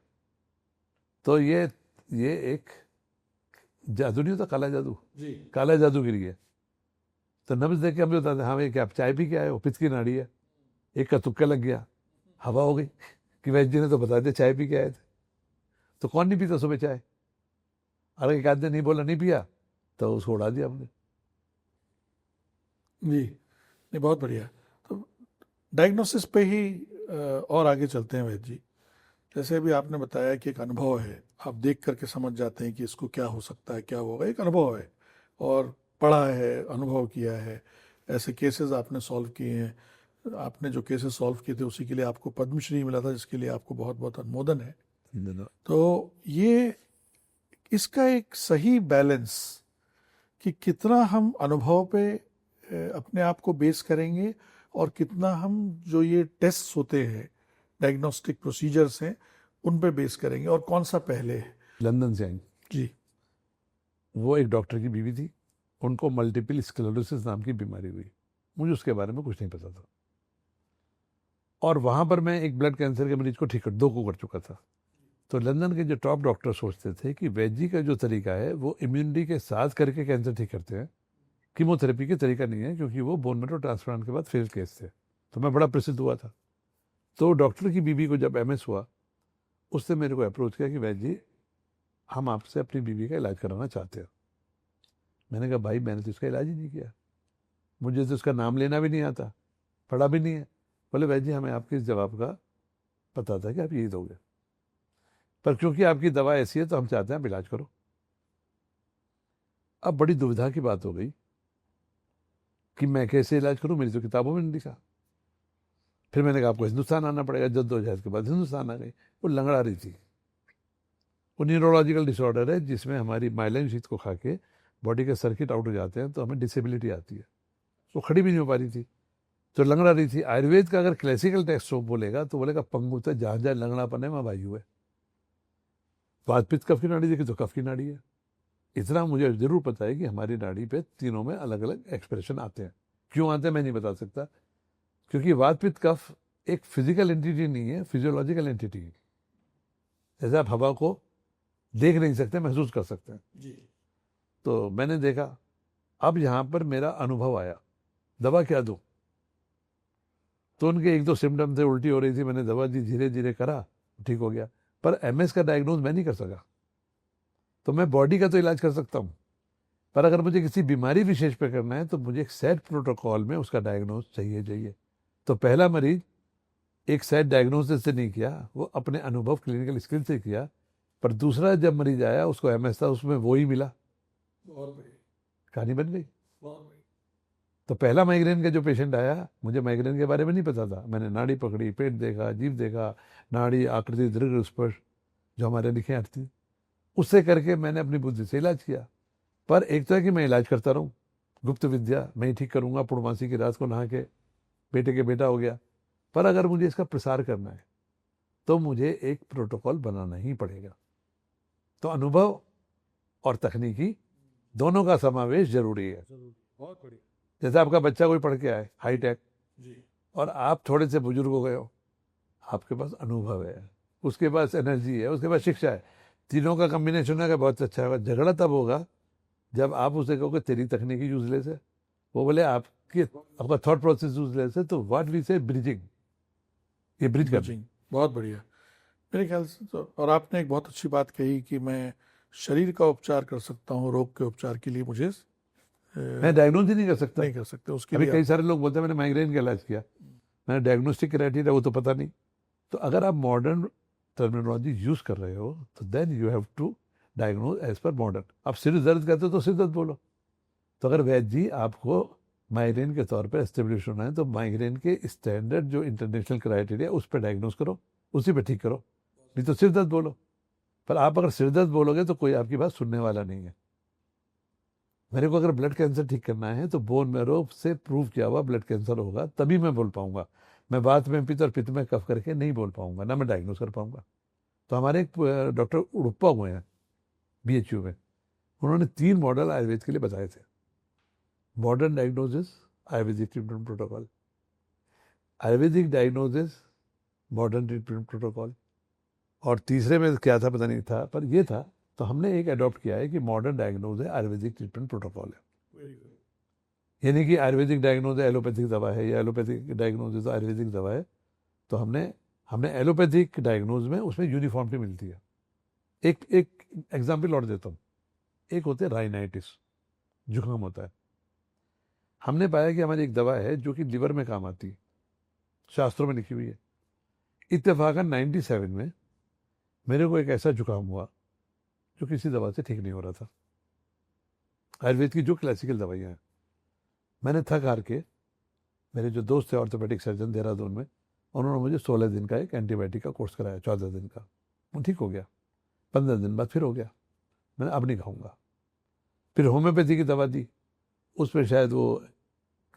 तो ये एक जादू नहीं होता, काला जादू, काला जादूगिरी है। तो नब्ज देख के हम बताते हैं, हाँ भाई क्या आप चाय पी के आए हो? पित्त की नाड़ी है। एक का तुक्का लग गया, हवा हो गई कि वैद्य जी ने तो बता दिया चाय पी के आए थे। तो कौन नहीं पीता सुबह चाय? अरे एक आदमी नहीं बोला, नहीं पिया, तो उसको उड़ा दिया हमने। जी नहीं, बहुत बढ़िया। तो डायग्नोसिस पे ही और आगे चलते हैं वैद्य जी। जैसे अभी आपने बताया कि एक अनुभव है, आप देख करके समझ जाते हैं कि इसको क्या हो सकता है, क्या होगा। एक अनुभव है, और पढ़ा है, अनुभव किया है, ऐसे केसेस आपने सॉल्व किए हैं। आपने जो केसेस सॉल्व किए थे उसी के लिए आपको पद्मश्री मिला था, जिसके लिए आपको बहुत बहुत अनुमोदन है। तो ये इसका एक सही बैलेंस कि कितना हम अनुभव पे अपने आप को बेस करेंगे और कितना हम जो ये टेस्ट होते हैं, डायग्नोस्टिक प्रोसीजर्स हैं, उन पे बेस करेंगे, और कौन सा पहले है। लंदन से आई जी। वो एक डॉक्टर की बीवी थी, उनको मल्टीपल स्क्लेरोसिस नाम की बीमारी हुई। मुझे उसके बारे में कुछ नहीं पता था, और वहाँ पर मैं एक ब्लड कैंसर के मरीज को ठीक कर 2 को कर चुका था। तो लंदन के जो टॉप डॉक्टर सोचते थे कि वैद्य का जो तरीका है वो इम्यूनिटी के साथ करके कैंसर ठीक करते हैं, कीमोथेरेपी के तरीका नहीं है, क्योंकि वो बोन मैरो ट्रांसप्लांट के बाद फेल केस थे। तो मैं बड़ा प्रसिद्ध हुआ था। तो डॉक्टर की बीवी को जब MS हुआ, उसने मेरे को अप्रोच किया कि वैद्य जी हम आपसे अपनी बीवी का इलाज कराना चाहते हैं। मैंने कहा भाई मैंने तो इसका इलाज ही नहीं किया, मुझे तो उसका नाम लेना भी नहीं आता, पढ़ा भी नहीं है। बोले वैद्य जी हमें आपके इस जवाब का पता था कि आप यही दोगे, पर क्योंकि आपकी दवा ऐसी है तो हम चाहते हैं आप इलाज करो। अब बड़ी दुविधा की बात हो गई कि मैं कैसे इलाज करूं, मेरी तो किताबों में नहीं लिखा। फिर मैंने कहा आपको हिंदुस्तान आना पड़ेगा। जद्दोजहद के बाद हिंदुस्तान आ गई। वो लंगड़ा रही थी, वो न्यूरोलॉजिकल डिसऑर्डर है जिसमें हमारी माइलिन शीत को खा के बॉडी के सर्किट आउट हो जाते हैं तो हमें डिसेबिलिटी आती है। वो खड़ी भी नहीं हो पा रही थी, तो लंगड़ा रही थी। आयुर्वेद का अगर क्लासिकल टेक्स्ट बोलेगा तो बोलेगा पंगुता जहाँ जहाँ लंगड़ापन है वहाँ वायु है। वात पित्त कफ की नाड़ी देखी तो कफ की नाड़ी है। इतना मुझे जरूर पता है कि हमारी नाड़ी पे तीनों में अलग अलग एक्सप्रेशन आते हैं। क्यों आते हैं मैं नहीं बता सकता, क्योंकि वात पित्त कफ एक फिजिकल एंटिटी नहीं है, फिजियोलॉजिकल एंटिटी है। जैसे आप हवा को देख नहीं सकते, महसूस कर सकते हैं जी। तो मैंने देखा। अब यहाँ पर मेरा अनुभव आया, दवा क्या दूं? तो उनके एक दो सिम्टम थे, उल्टी हो रही थी, मैंने दवा दी, धीरे धीरे करा, ठीक हो गया। पर एमएस का डायग्नोज मैं नहीं कर सका। तो मैं बॉडी का तो इलाज कर सकता हूँ, पर अगर मुझे किसी बीमारी विशेष पे करना है तो मुझे एक सेट प्रोटोकॉल में उसका डायग्नोज चाहिए। तो पहला मरीज एक सेट डायग्नोसिस से नहीं किया, वो अपने अनुभव क्लिनिकल स्किल से किया। पर दूसरा जब मरीज आया उसको एमएस था, उसमें वो ही मिला, कहानी बन गई। तो पहला माइग्रेन का जो पेशेंट आया, मुझे माइग्रेन के बारे में नहीं पता था। मैंने नाड़ी पकड़ी, पेट देखा, जीभ देखा, नाड़ी, आकृति, दीर्घ, स्पर्श जो हमारे लिखे आती, उससे करके मैंने अपनी बुद्धि से इलाज किया। पर एक तो है कि मैं इलाज करता रहूं, गुप्त विद्या मैं ही ठीक करूंगा, पूर्णमासी की रात को नहा के बेटे के बेटा हो गया। पर अगर मुझे इसका प्रसार करना है तो मुझे एक प्रोटोकॉल बनाना ही पड़ेगा। तो अनुभव और तकनीकी दोनों का समावेश जरूरी है। बहुत बढ़िया। जैसे आपका बच्चा कोई पढ़ के आए हाईटेक, जी। और आप थोड़े से बुजुर्ग हो गए हो, आपके पास अनुभव है, उसके पास एनर्जी है, उसके पास शिक्षा है, तीनों का कम्बिनेशन है, बहुत अच्छा होगा। झगड़ा तब होगा जब आप उसे कहोगे तेरी तकनीकी यूजलेस है, वो बोले आपकी आपका थॉट प्रोसेस यूजलेस है। तो व्हाट वी से ब्रिजिंग, ये ब्रिज कर। बहुत बढ़िया मेरे ख्याल से तो। और आपने एक बहुत अच्छी बात कही कि मैं शरीर का उपचार कर सकता हूँ, रोग के उपचार के लिए मुझे मैं डायग्नोज ही नहीं कर सकता। नहीं कर सकते उसके अभी लिए कई सारे लोग बोलते हैं मैंने माइग्रेन का इलाज किया, मैंने डायग्नोस्टिक क्राइटेरिया वो तो पता नहीं। तो अगर आप मॉडर्न टर्मिनोलॉजी यूज कर रहे हो तो then you have to diagnose as per modern. आप सिर दर्द कहते हो तो सिर दर्द बोलो। तो अगर वैद्य जी आपको माइग्रेन के तौर पर एस्टेब्लिश होना है तो माइग्रेन के स्टैंडर्ड जो इंटरनेशनल क्राइटेरिया उस पर डायग्नोज करो, उसी पर ठीक करो, नहीं तो सिर दर्द बोलो। पर आप अगर सिर दर्द बोलोगे तो कोई आपकी बात सुनने वाला नहीं है। मेरे को अगर ब्लड कैंसर ठीक करना है तो बोन मैरो से प्रूव किया हुआ ब्लड कैंसर होगा, तभी मैं बोल पाऊंगा। मैं बात में पित्त और पित्त में कफ करके नहीं बोल पाऊंगा, ना मैं डायग्नोज कर पाऊंगा। तो हमारे एक डॉक्टर उड़प्पा हुए हैं बीएचयू में, उन्होंने 3 मॉडल आयुर्वेद के लिए बताए थे। Modern diagnosis, Ayurvedic treatment protocol, Ayurvedic diagnosis, modern treatment protocol, और तीसरे में क्या था पता नहीं था, पर ये था। तो हमने एक अडॉप्ट किया है कि मॉडर्न डायग्नोज है, आयुर्वेदिक ट्रीटमेंट प्रोटोकॉल है। यानी कि आयुर्वेदिक डायग्नोज है, एलोपैथिक दवा है, या एलोपैथिक डायग्नोज है तो आयुर्वेदिक दवा है। तो हमने एलोपैथिक डायग्नोज में उसमें यूनिफॉर्मिटी मिलती है। एक एग्जाम्पल और देता हूँ। एक होते हैं राइनाइटिस, जुकाम होता है। हमने पाया कि हमारी एक दवा है जो कि लिवर में काम आती है, शास्त्रों में लिखी हुई है। इत्तेफाकन 97 में मेरे को एक ऐसा जुकाम हुआ जो किसी दवा से ठीक नहीं हो रहा था। आयुर्वेद की जो क्लासिकल दवाइयाँ हैं, मैंने थक हार के, मेरे जो दोस्त थे ऑर्थोपेडिक सर्जन देहरादून में, उन्होंने मुझे 16 दिन का एक एंटीबायोटिक का कोर्स कराया, 14 दिन का, वो ठीक हो गया। 15 दिन बाद फिर हो गया। मैंने अब नहीं खाऊंगा। फिर होम्योपैथी की दवा दी, उस पर शायद वो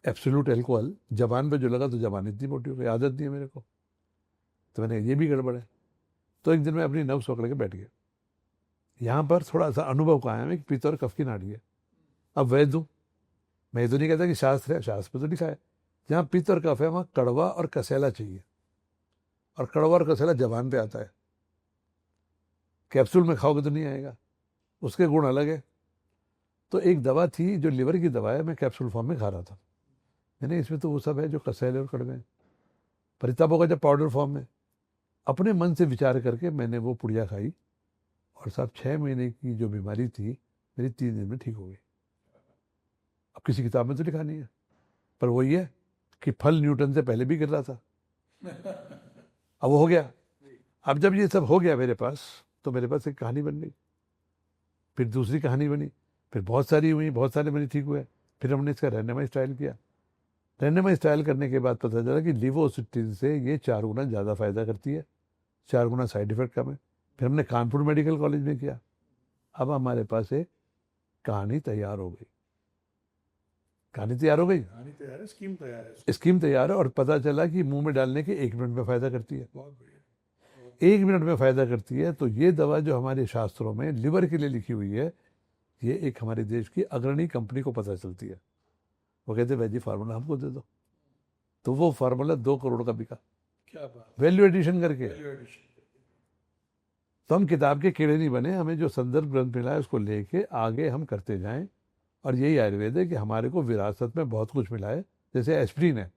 एब्सोल्यूट एल्कोहल जबान पे जो लगा तो जबान इतनी मोटी हो गई, आदत नहीं है मेरे को। तो मैंने ये भी गड़बड़ है। तो एक दिन मैं अपनी नब्ज पकड़ के बैठ गया। यहाँ पर थोड़ा सा अनुभव का आया है कि पित्त और कफ की नाड़ी है। अब वैद्य हूँ, मैं ये तो नहीं कहता कि शास्त्र है, शास्त्र में तो लिखा है जहाँ पित्त और कफ है वहाँ कड़वा और कसेला चाहिए, और कड़वा और कसेला जबान पे आता है, कैप्सूल में खाओगे तो नहीं आएगा, उसके गुण अलग है। तो एक दवा थी जो लिवर की दवा है, मैं कैप्सूल फॉर्म में खा रहा था। मैंने इसमें तो वो सब है जो कसेले और कड़वे हैं, पर तब होगा जब पाउडर फॉर्म में। अपने मन से विचार करके मैंने वो पुड़िया खाई, और साहब 6 महीने की जो बीमारी थी मेरी 3 दिन में ठीक हो गई। अब किसी किताब में तो लिखा नहीं है, पर वही है कि फल न्यूटन से पहले भी गिर रहा था, अब वो हो गया। अब जब ये सब हो गया मेरे पास, तो मेरे पास एक कहानी बन गई, फिर दूसरी कहानी बनी, फिर बहुत सारी हुई, बहुत सारे मेरे ठीक हुए। फिर हमने इसका रैंडमाइज ट्रायल किया। रैंडमाइज ट्रायल करने के बाद पता चला कि लिवोसिट्रिन से ये 4 गुना ज़्यादा फायदा करती है, 4 गुना साइड इफेक्ट कम है। फिर हमने कानपुर मेडिकल कॉलेज में किया। अब हमारे पास एक कहानी तैयार हो गई। कहानी तैयार हो गई, कहानी तैयार है, स्कीम तैयार है, स्कीम तैयार है, और पता चला कि मुंह में डालने के 1 मिनट में फायदा करती है। बहुत बढ़िया। 1 मिनट में फायदा करती है। तो ये दवा जो हमारे शास्त्रों में लिवर के लिए लिखी हुई है, ये एक हमारे देश की अग्रणी कंपनी को पता चलती है। वो कहते वैजी फार्मूला हमको दे दो, तो वो फार्मूला 2 करोड़ का बिका, क्या बात, वैल्यू एडिशन करके। Value addition. तो हम किताब के कीड़े नहीं बने, हमें जो संदर्भ ग्रंथ मिला है उसको लेके आगे हम करते जाएं। और यही आयुर्वेद है कि हमारे को विरासत में बहुत कुछ मिला है। जैसे एस्प्रिन है,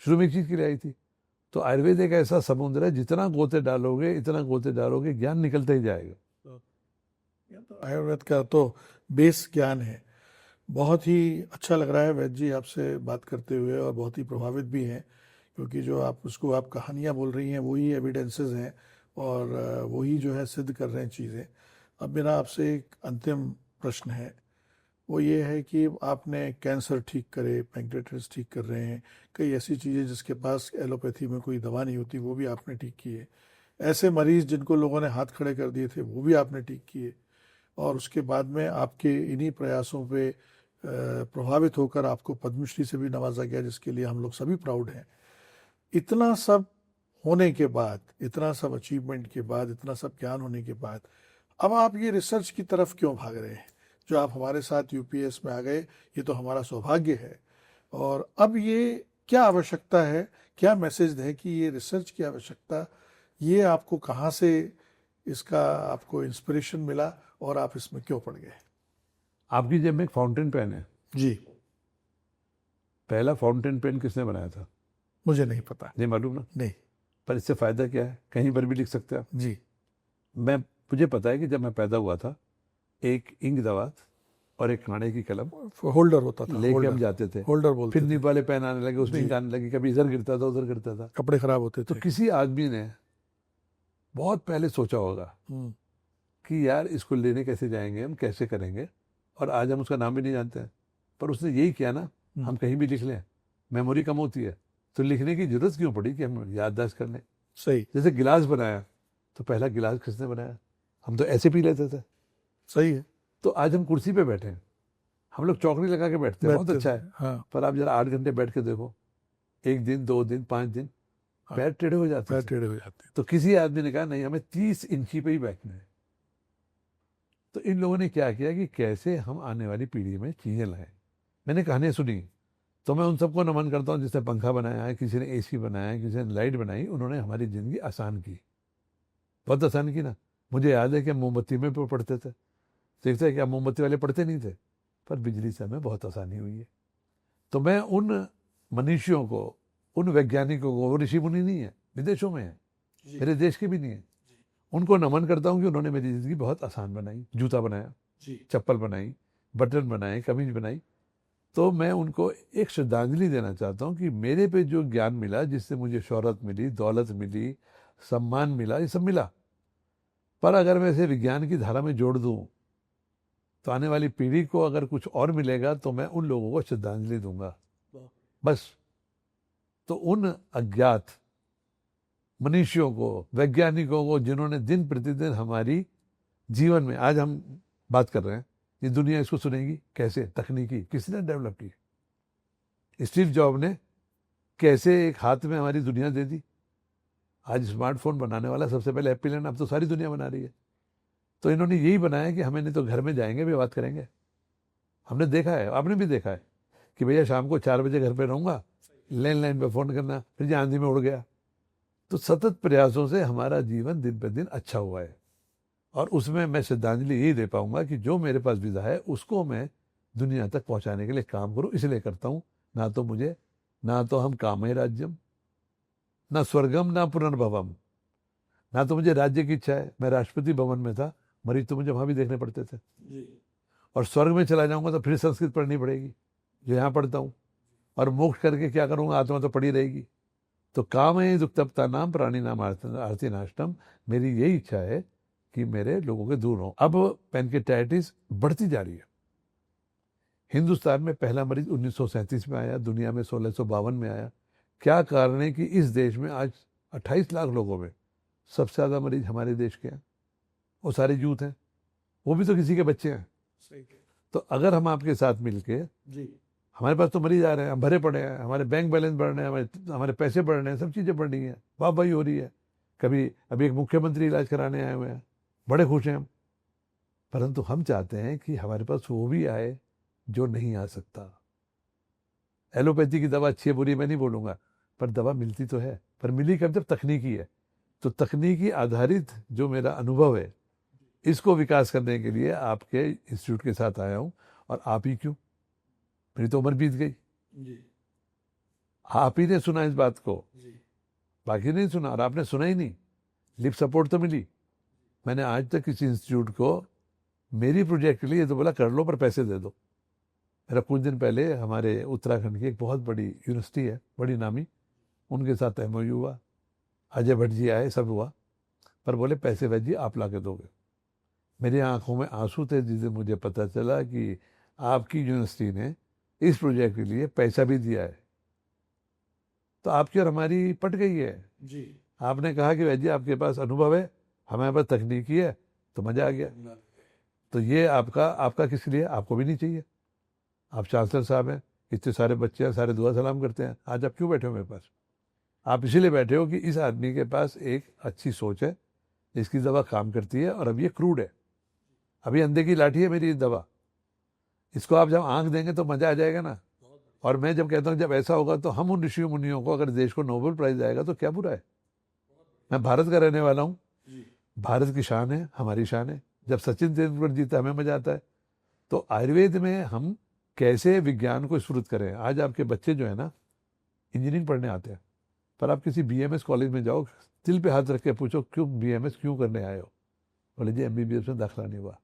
शुरू में एक चीज़ के लिए आई थी। तो आयुर्वेद एक ऐसा समुद्र है, जितना गोते डालोगे इतना गोते डालोगे, ज्ञान निकलता ही जाएगा। ये तो आयुर्वेद का तो बेस ज्ञान है। बहुत ही अच्छा लग रहा है वैद्य जी आपसे बात करते हुए, और बहुत ही प्रभावित भी हैं, क्योंकि जो आप उसको आप कहानियाँ बोल रही हैं वही एविडेंसेस हैं, और वही जो है सिद्ध कर रहे हैं चीज़ें। अब मेरा आपसे एक अंतिम प्रश्न है, वो ये है कि आपने कैंसर ठीक करे, पैंक्रेटिस ठीक कर रहे हैं, कई ऐसी चीज़ें जिसके पास एलोपैथी में कोई दवा नहीं होती वो भी आपने ठीक किए, ऐसे मरीज जिनको लोगों ने हाथ खड़े कर दिए थे वो भी आपने ठीक किए, और उसके बाद में आपके इन्हीं प्रयासों पे प्रभावित होकर आपको पद्मश्री से भी नवाजा गया, जिसके लिए हम लोग सभी प्राउड हैं। इतना सब होने के बाद, इतना सब अचीवमेंट के बाद, इतना सब ज्ञान होने के बाद, अब आप ये रिसर्च की तरफ क्यों भाग रहे हैं? जो आप हमारे साथ यूपीएस में आ गए, ये तो हमारा सौभाग्य है। और अब ये क्या आवश्यकता है, क्या मैसेज है कि ये रिसर्च की आवश्यकता, ये आपको कहाँ से इसका आपको इंस्पिरेशन मिला और आप इसमें क्यों पड़ गए? आपकी जेब में एक फाउंटेन पेन है। जी, पहला फाउंटेन पेन किसने बनाया था? मुझे नहीं पता। नहीं मालूम ना? नहीं। पर इससे फ़ायदा क्या है? कहीं पर भी लिख सकते हैं आप। जी, मुझे पता है कि जब मैं पैदा हुआ था, एक इंक दवात और एक कांटे की कलम होल्डर होता था, लेके हम होल्डर, जाते थे। होल्डर बोलते फिर थे। निब वाले पेन आने लगे, उसमें जी। इंक आने लगी, कभी इधर गिरता था उधर गिरता था। कपड़े खराब होते तो थे। किसी आदमी ने बहुत पहले सोचा होगा हम्म, कि यार इसको लेने कैसे जाएंगे, हम कैसे करेंगे, और आज हम उसका नाम भी नहीं जानते हैं। पर उसने यही किया ना, हम कहीं भी लिख लें, मेमोरी कम होती है, तो लिखने की जरूरत क्यों पड़ी कि हम याददाश्त कर लें। सही, जैसे गिलास बनाया, तो पहला गिलास किसने बनाया? हम तो ऐसे पी लेते थे। सही है। तो आज हम कुर्सी पे बैठे हैं, हम लोग चौकड़ी लगा के बैठते हैं, बहुत बैठते अच्छा थे, है। हाँ, पर आप जरा 8 घंटे बैठ के देखो, 1 दिन 2 दिन 5 दिन हाँ, पैर टेढ़े हो जाते पैर थे। टेढ़े हो जाते। तो किसी आदमी ने कहा नहीं, हमें 30 इंची पे ही बैठना है। तो इन लोगों ने क्या किया कि कैसे हम आने वाली पीढ़ी में चीज़ें लाएं। मैंने कहानियाँ सुनी, तो मैं उन सबको नमन करता हूँ जिसने पंखा बनाया है, किसी ने एसी बनाया है, किसी ने लाइट बनाई। उन्होंने हमारी ज़िंदगी आसान की, बहुत आसान की ना। मुझे याद है कि हम मोमबत्ती में पढ़ते थे, देखते हैं कि हम मोमबत्ती वाले पढ़ते नहीं थे, पर बिजली से हमें बहुत आसानी हुई है। तो मैं उन मनीषियों को, उन वैज्ञानिकों को, वो ऋषि मुनि नहीं है, विदेशों में है, मेरे देश के भी नहीं है, उनको नमन करता हूँ कि उन्होंने मेरी ज़िंदगी बहुत आसान बनाई। जूता बनाया, चप्पल बनाई, बटन बनाए, कमीज बनाई। तो मैं उनको एक श्रद्धांजलि देना चाहता हूँ कि मेरे पे जो ज्ञान मिला, जिससे मुझे शोहरत मिली, दौलत मिली, सम्मान मिला, ये सब मिला, पर अगर मैं इसे विज्ञान की धारा में जोड़ दूँ तो आने वाली पीढ़ी को अगर कुछ और मिलेगा तो मैं उन लोगों को श्रद्धांजलि दूंगा, बस। तो उन अज्ञात मनीषियों को, वैज्ञानिकों को, जिन्होंने दिन प्रतिदिन हमारी जीवन में, आज हम बात कर रहे हैं, ये दुनिया इसको सुनेगी कैसे, तकनीकी किसने डेवलप की? स्टीव जॉब ने कैसे एक हाथ में हमारी दुनिया दे दी। आज स्मार्टफोन बनाने वाला सबसे पहले एप्पल है, अब तो सारी दुनिया बना रही है। तो इन्होंने यही बनाया कि हमें नहीं तो घर में जाएंगे भी बात करेंगे। हमने देखा है, आपने भी देखा है कि भैया शाम को 4 बजे घर पे रहूँगा, लैंडलाइन पे फ़ोन करना, फिर जो आंधी में उड़ गया। तो सतत प्रयासों से हमारा जीवन दिन पर दिन अच्छा हुआ है, और उसमें मैं श्रद्धांजलि यही दे पाऊंगा कि जो मेरे पास विधा है उसको मैं दुनिया तक पहुंचाने के लिए काम करूं। इसलिए करता हूं, ना तो हम कामे राज्यम, ना स्वर्गम, ना पुनर्भवम। ना तो मुझे राज्य की इच्छा है, मैं राष्ट्रपति भवन में था, मरीज तो मुझे वहां भी देखने पड़ते थे, और स्वर्ग में चला जाऊंगा तो फिर संस्कृत पढ़नी पड़ेगी जो यहाँ पढ़ता हूँ, और मोक्ष करके क्या करूँगा, आत्मा तो पड़ी रहेगी। तो काम है दुक्तप्ता नाम प्राणी नाम आरती नाष्टम। मेरी यही इच्छा है कि मेरे लोगों के दूर हों। अब पैनक्रेटाइटिस बढ़ती जा रही है। हिंदुस्तान में पहला मरीज 1937 में आया, दुनिया में 1652 में आया। क्या कारण है कि इस देश में आज 28 लाख लोगों में सबसे ज़्यादा मरीज हमारे देश के हैं, वो सारे यूथ हैं, वो भी तो किसी के बच्चे हैं। तो अगर हम आपके साथ मिलके, जी हमारे पास तो मरीज आ रहे हैं, हम भरे पड़े हैं, हमारे बैंक बैलेंस बढ़ रहे हैं, हमारे पैसे बढ़ रहे हैं, सब चीज़ें बढ़ रही हैं, वाहवाही हो रही है। कभी अभी एक मुख्यमंत्री इलाज कराने आए हुए हैं, बड़े खुश हैं हम। परंतु हम चाहते हैं कि हमारे पास वो भी आए जो नहीं आ सकता। एलोपैथी की दवा अच्छी है बुरी मैं नहीं बोलूँगा, पर दवा मिलती तो है, पर मिली कब? जब तकनीकी है। तो तकनीकी आधारित जो मेरा अनुभव है, इसको विकास करने के लिए आपके इंस्टीट्यूट के साथ आया हूँ। और आप ही क्यों, मेरी तो उम्र बीत गई, जी आप ही ने सुना इस बात को, जी बाकी नहीं सुना। और आपने सुना ही नहीं, लिप सपोर्ट तो मिली। मैंने आज तक किसी इंस्टीट्यूट को मेरी प्रोजेक्ट के लिए तो बोला कर लो पर पैसे दे दो। मेरा कुछ दिन पहले हमारे उत्तराखंड की एक बहुत बड़ी यूनिवर्सिटी है, बड़ी नामी, उनके साथ MOU हुआ, अजय भट्ट जी आए, सब हुआ, पर बोले पैसे भाई जी आप ला के दोगे। मेरी आंखों में आंसू थे जिस दिन मुझे पता चला कि आपकी यूनिवर्सिटी ने इस प्रोजेक्ट के लिए पैसा भी दिया है। तो आपकी और हमारी पट गई है। जी आपने कहा कि भाई जी आपके पास अनुभव है, हमारे पास तकनीकी है, तो मजा आ गया। तो ये आपका किस लिए? आपको भी नहीं चाहिए। आप चांसलर साहब हैं, इतने सारे बच्चे हैं, सारे दुआ सलाम करते हैं। आज आप क्यों बैठे हो मेरे पास? आप इसीलिए बैठे हो कि इस आदमी के पास एक अच्छी सोच है, इसकी दवा काम करती है। और अब ये क्रूड है, अभी अंधे की लाठी है मेरी दवा, इसको आप जब आंख देंगे तो मजा आ जाएगा ना। और मैं जब कहता हूँ जब ऐसा होगा तो हम उन ऋषि मुनियों को, अगर देश को नोबेल प्राइज आएगा तो क्या बुरा है। मैं भारत का रहने वाला हूँ, भारत की शान है, हमारी शान है। जब सचिन तेंदुलकर जीता हमें मजा आता है। तो आयुर्वेद में हम कैसे विज्ञान को स्फुरित करें। आज आपके बच्चे जो है ना इंजीनियरिंग पढ़ने आते हैं, पर आप किसी BMS कॉलेज में जाओ, दिल पे हाथ रख के पूछो क्यों BMS क्यों करने आए हो, बोले जी MBBS में दाखिला नहीं हुआ।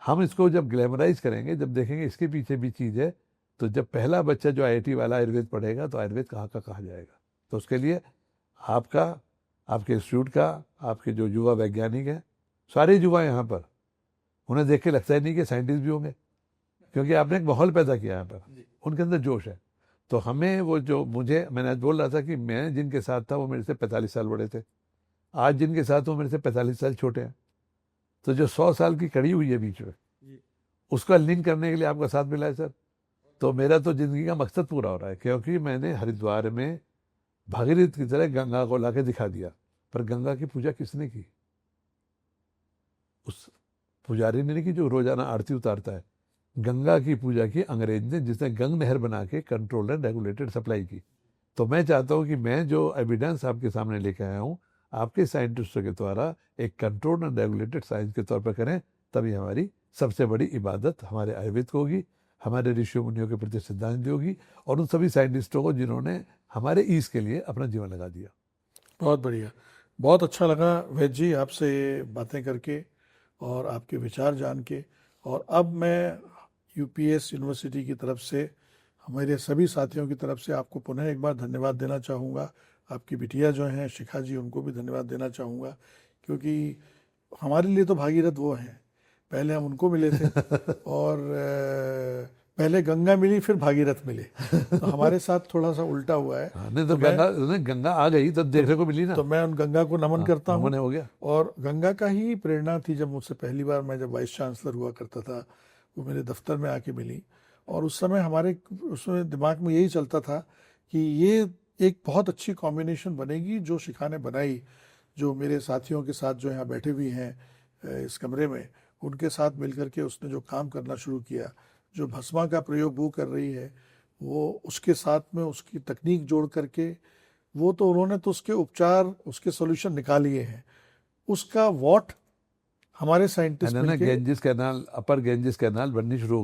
हम इसको जब ग्लैमराइज करेंगे, जब देखेंगे इसके पीछे भी चीज़ है, तो जब पहला बच्चा जो IIT वाला आयुर्वेद पढ़ेगा तो आयुर्वेद कहाँ का कहाँ जाएगा। तो उसके लिए आपका, आपके इंस्टीट्यूट का, आपके जो युवा वैज्ञानिक हैं, सारे युवा यहाँ पर, उन्हें देख के लगता ही नहीं कि साइंटिस्ट भी होंगे, क्योंकि आपने एक माहौल पैदा किया यहाँ पर, उनके अंदर जोश है। तो हमें वो जो मैंने आज बोल रहा था कि मैं जिनके साथ था वो मेरे से 45 साल बड़े थे, आज जिनके साथ वो मेरे से 45 साल छोटे हैं। तो जो 100 साल की कड़ी हुई है बीच में, उसका लिंक करने के लिए आपका साथ मिला है सर। तो मेरा तो जिंदगी का मकसद पूरा हो रहा है, क्योंकि मैंने हरिद्वार में भागीरथ की तरह गंगा को लाके दिखा दिया। पर गंगा की पूजा किसने की? उस पुजारी ने नहीं की जो रोजाना आरती उतारता है। गंगा की पूजा की अंग्रेज ने, जिसने गंग नहर बना के कंट्रोल एंड रेगुलेटेड सप्लाई की। तो मैं चाहता हूँ कि मैं जो एविडेंस आपके सामने लेके आया हूँ, आपके साइंटिस्टों के द्वारा एक कंट्रोल एंड रेगुलेटेड साइंस के तौर पर करें, तभी हमारी सबसे बड़ी इबादत हमारे आयुर्वेद को होगी, हमारे ऋषि मुनियों के प्रति श्रद्धांजलि होगी, और उन सभी साइंटिस्टों को जिन्होंने हमारे ईज के लिए अपना जीवन लगा दिया। बहुत बढ़िया, बहुत अच्छा लगा वैद्य जी आपसे ये बातें करके और आपके विचार जान के। और अब मैं UPS यूनिवर्सिटी की तरफ से, हमारे सभी साथियों की तरफ से आपको पुनः एक बार धन्यवाद देना चाहूँगा। आपकी बिटिया जो हैं शिखा जी, उनको भी धन्यवाद देना चाहूँगा, क्योंकि हमारे लिए तो भागीरथ वो हैं, पहले हम उनको मिले थे और पहले गंगा मिली फिर भागीरथ मिले। तो हमारे साथ थोड़ा सा उल्टा हुआ है। नहीं तो गंगा आ गई तो देखने को मिली ना। तो मैं उन गंगा को नमन करता हूँ। हो गया। और गंगा का ही प्रेरणा थी जब मुझसे पहली बार, मैं जब वाइस चांसलर हुआ करता था, वो मेरे दफ्तर में आके मिली। और उस समय हमारे उसमें दिमाग में यही चलता था कि ये एक बहुत अच्छी कॉम्बिनेशन बनेगी जो शिखा ने बनाई, जो मेरे साथियों के साथ जो यहाँ बैठे हुए हैं इस कमरे में, उनके साथ मिलकर के उसने जो काम करना शुरू किया, जो भस्मा का प्रयोग वो कर रही है, वो उसके साथ में उसकी तकनीक जोड़ करके, वो तो उन्होंने तो उसके उपचार, उसके सॉल्यूशन निकालिए हैं। उसका वॉट हमारे साइंटिस्ट गेंजिस कैनाल, अपर गेंजिस कैनाल बननी शुरू हो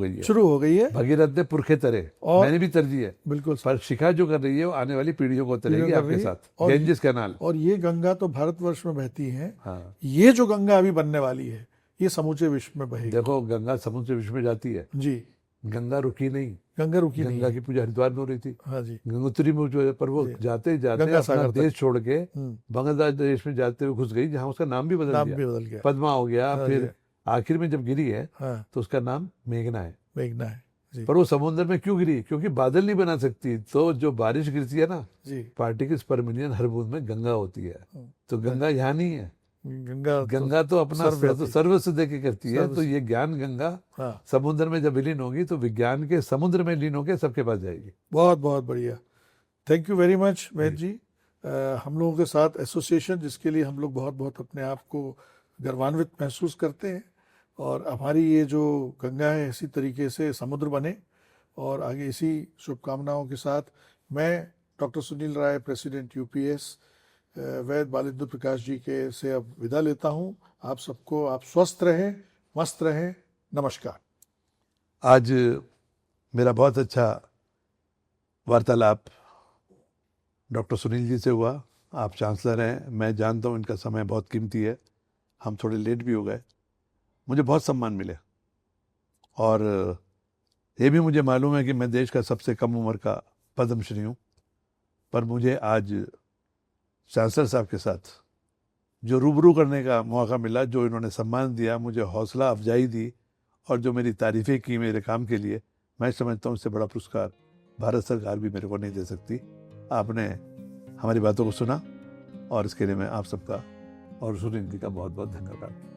गई है। है। भगीरथ ने पुरखे तरे, और मैंने भी तरजी है बिल्कुल, पर शिखा जो कर रही है वो आने वाली पीढ़ियों को तरेगी आपके साथ। गेंजिस कैनाल, और ये गंगा तो भारतवर्ष में बहती है। हाँ। ये जो गंगा अभी बनने वाली है, ये समूचे विश्व में बहेगी। देखो गंगा समुद्र विश्व में जाती है जी, गंगा रुकी नहीं, गंगा रुकी नहीं। गंगा की पूजा हरिद्वार में हो रही थी, हाँ जी, गंगोत्री में जो है, पर वो जाते जाते गंगा अपना सागर देश छोड़ के बांग्लादेश में जाते हुए घुस गई, जहाँ उसका नाम भी बदल गया, पद्मा हो गया। हाँ फिर जी, आखिर में जब गिरी है हाँ, तो उसका नाम मेघना है। मेघना है जी। पर वो समुद्र में क्यों गिरी? क्योंकि बादल नहीं बना सकती, तो जो बारिश गिरती है ना जी, पार्टिकल्स पर मिलियन हर बूंद में गंगा होती है। तो गंगा यहाँ नहीं है, गंगा गंगा तो अपना सर्वव्यापी। सर्वस्व दे के करती है, तो सर्वस्व। ये ज्ञान गंगा हाँ, समुद्र में जब विलीन होगी तो विज्ञान के समुद्र में लीन होकर सबके पास जाएगी। बहुत बहुत बढ़िया। थैंक यू वेरी मच वैद जी। हम लोगों के साथ एसोसिएशन, जिसके लिए हम लोग बहुत बहुत अपने आप को गर्वान्वित महसूस करते हैं, और हमारी ये जो गंगा है इसी तरीके से समुद्र बने, और आगे इसी शुभकामनाओं के साथ मैं doctor Sunil Rai, president UPS, वैद बालेंद्र प्रकाश जी के से अब विदा लेता हूँ। आप सबको, आप स्वस्थ रहें, मस्त रहें। नमस्कार। आज मेरा बहुत अच्छा वार्तालाप डॉक्टर सुनील जी से हुआ। आप चांसलर हैं, मैं जानता हूँ इनका समय बहुत कीमती है, हम थोड़े लेट भी हो गए। मुझे बहुत सम्मान मिले, और ये भी मुझे मालूम है कि मैं देश का सबसे कम उम्र का पद्मश्री हूँ, पर मुझे आज चांसलर साहब के साथ जो रूबरू करने का मौका मिला, जो इन्होंने सम्मान दिया, मुझे हौसला अफजाई दी, और जो मेरी तारीफ़ें की मेरे काम के लिए, मैं समझता हूँ इससे बड़ा पुरस्कार भारत सरकार भी मेरे को नहीं दे सकती। आपने हमारी बातों को सुना, और इसके लिए मैं आप सबका और सुनील जी का बहुत बहुत धन्यवाद।